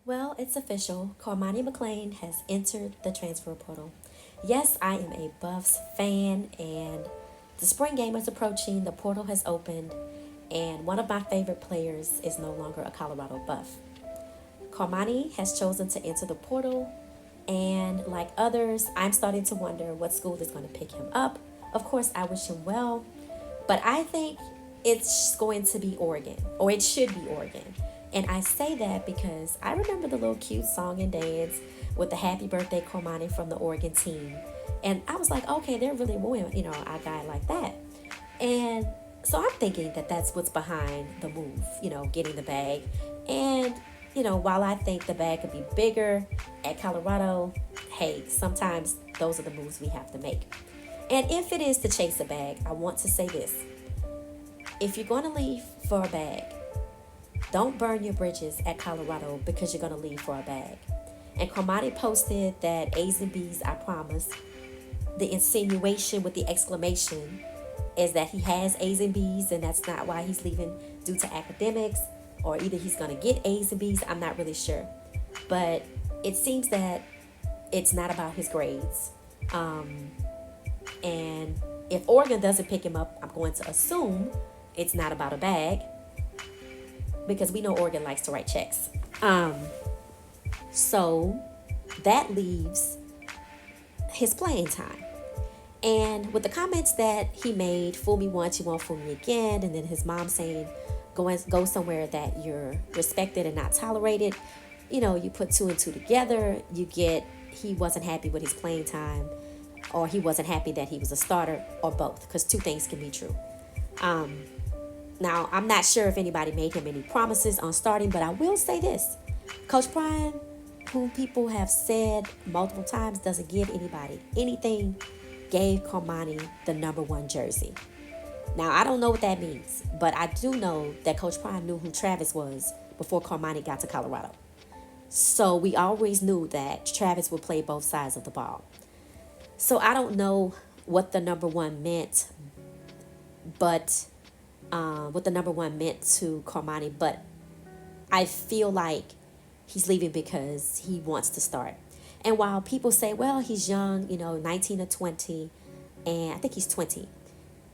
Well, it's official. Cormani McClain has entered the transfer portal. Yes, I am a Buffs fan, and the spring game is approaching. The portal has opened, and one of my favorite players is no longer a Colorado Buff. Cormani has chosen to enter the portal, and like others, I'm starting to wonder what school is going to pick him up. Of course, I wish him well, but I think it's going to be Oregon, or it should be Oregon. And I say that because I remember the little cute song and dance with the Happy Birthday Cormani from the Oregon team. And I was like, okay, they're really wanting, a guy like that. And so I'm thinking that that's what's behind the move, getting the bag. And, while I think the bag could be bigger at Colorado, hey, sometimes those are the moves we have to make. And if it is to chase a bag, I want to say this. If you're going to leave for a bag, don't burn your bridges at Colorado because you're going to leave for a bag. And Cormani posted that A's and B's, I promise. The insinuation with the exclamation is that he has A's and B's, and that's not why he's leaving due to academics, or either he's going to get A's and B's. I'm not really sure. But it seems that it's not about his grades. And if Oregon doesn't pick him up, I'm going to assume it's not about a bag, because we know Oregon likes to write checks. So that leaves his playing time. And with the comments that he made, fool me once, you won't fool me again, and then his mom saying, go somewhere that you're respected and not tolerated, you put two and two together, you get he wasn't happy with his playing time, or he wasn't happy that he was a starter, or both, because two things can be true. Now, I'm not sure if anybody made him any promises on starting, but I will say this. Coach Brian, who people have said multiple times doesn't give anybody anything, gave Cormani the number one jersey. Now, I don't know what that means, but I do know that Coach Brian knew who Travis was before Cormani got to Colorado. So we always knew that Travis would play both sides of the ball. So I don't know what the number one meant, but what the number one meant to Cormani, but I feel like he's leaving because he wants to start. And while people say, well, he's young, 19 or 20, and I think he's 20,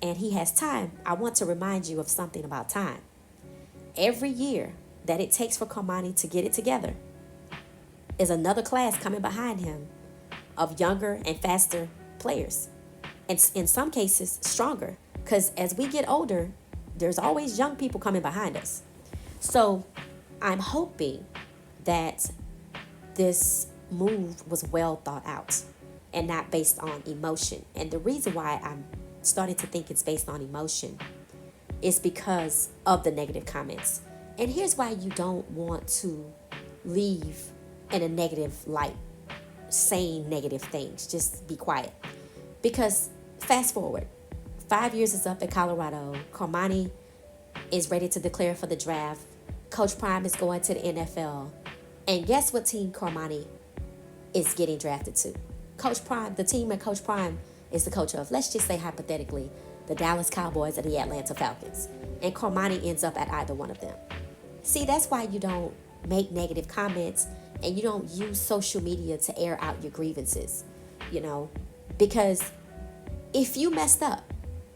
and he has time, I want to remind you of something about time. Every year that it takes for Cormani to get it together is another class coming behind him of younger and faster players, and in some cases stronger, because as we get older, there's always young people coming behind us. So I'm hoping that this move was well thought out and not based on emotion. And the reason why I'm starting to think it's based on emotion is because of the negative comments. And here's why you don't want to leave in a negative light, saying negative things. Just be quiet. Because fast forward, 5 years is up at Colorado. Cormani is ready to declare for the draft. Coach Prime is going to the NFL. And guess what team Cormani is getting drafted to? Coach Prime, the team that Coach Prime is the coach of, let's just say hypothetically, the Dallas Cowboys or the Atlanta Falcons. And Cormani ends up at either one of them. See, that's why you don't make negative comments and you don't use social media to air out your grievances, because if you messed up,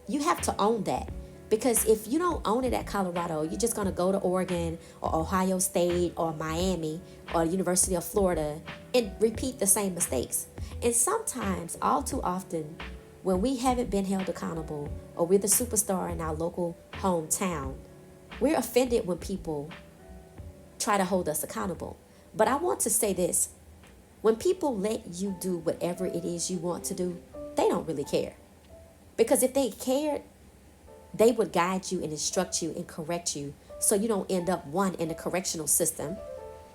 you have to own that. Because if you don't own it at Colorado, you're just going to go to Oregon or Ohio State or Miami or the University of Florida and repeat the same mistakes. And sometimes, all too often, when we haven't been held accountable or we're the superstar in our local hometown, we're offended when people try to hold us accountable. But I want to say this. When people let you do whatever it is you want to do, they don't really care. Because if they cared, they would guide you and instruct you and correct you so you don't end up, 1, in the correctional system,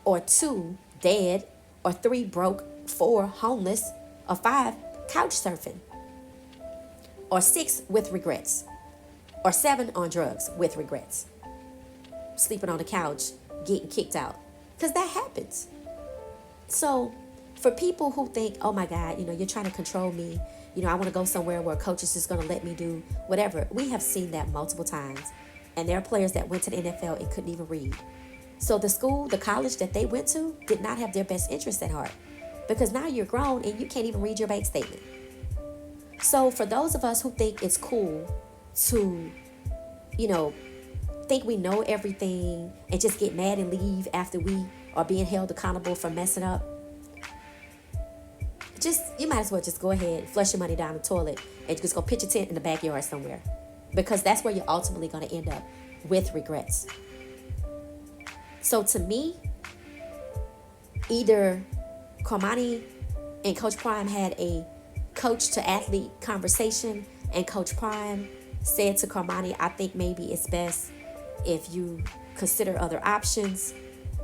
or 2, dead, or 3, broke, 4, homeless, or 5, couch surfing, or 6, with regrets, or 7, on drugs with regrets, sleeping on the couch, getting kicked out, because that happens. So for people who think, oh my God, you're trying to control me, I want to go somewhere where a coach is just going to let me do whatever. We have seen that multiple times. And there are players that went to the NFL and couldn't even read. So the school, the college that they went to did not have their best interests at heart, because now you're grown and you can't even read your bank statement. So for those of us who think it's cool to, think we know everything and just get mad and leave after we are being held accountable for messing up, you might as well just go ahead, flush your money down the toilet, and just go pitch a tent in the backyard somewhere, because that's where you're ultimately going to end up with regrets. So to me, either Cormani and Coach Prime had a coach to athlete conversation, and Coach Prime said to Cormani, I think maybe it's best if you consider other options,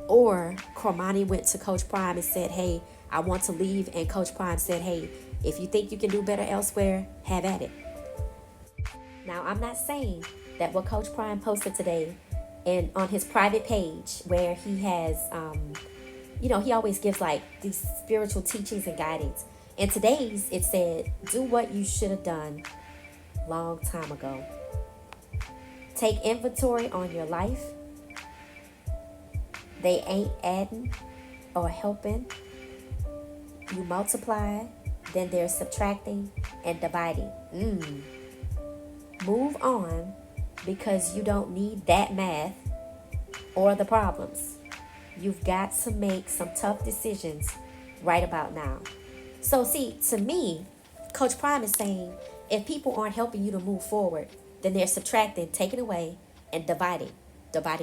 or Cormani went to Coach Prime and said, hey, I want to leave, and Coach Prime said, hey, if you think you can do better elsewhere, have at it. Now, I'm not saying that what Coach Prime posted today and on his private page, where he has, he always gives like these spiritual teachings and guidance. And today's, it said, do what you should have done long time ago. Take inventory on your life. They ain't adding or helping. You multiply, then they're subtracting and dividing. Move on, because you don't need that math or the problems. You've got to make some tough decisions right about now. So see, to me, Coach Prime is saying, if people aren't helping you to move forward, then they're subtracting, taking away, and dividing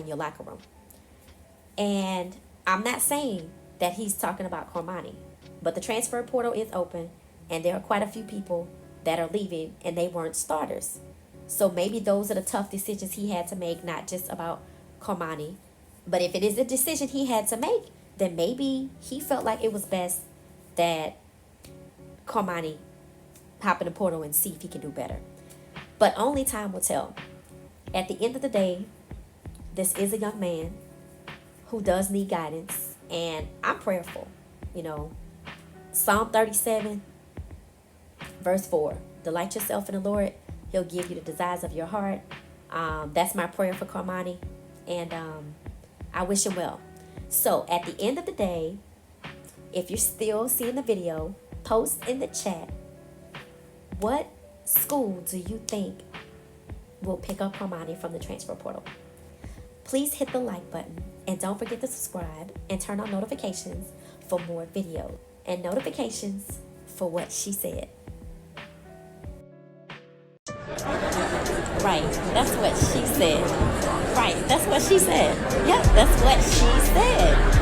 your locker room. And I'm not saying that he's talking about Cormani, but the transfer portal is open, and there are quite a few people that are leaving, and they weren't starters. So maybe those are the tough decisions he had to make, not just about Cormani. But if it is a decision he had to make, then maybe he felt like it was best that Cormani hop in the portal and see if he can do better. But only time will tell. At the end of the day, this is a young man who does need guidance, and I'm prayerful. Psalm 37, verse 4, delight yourself in the Lord. He'll give you the desires of your heart. That's my prayer for Cormani, and I wish him well. So at the end of the day, if you're still seeing the video, post in the chat, what school do you think will pick up Cormani from the transfer portal? Please hit the like button, and don't forget to subscribe and turn on notifications for more videos and notifications for what she said. Right, that's what she said. Right, that's what she said. Yep, that's what she said.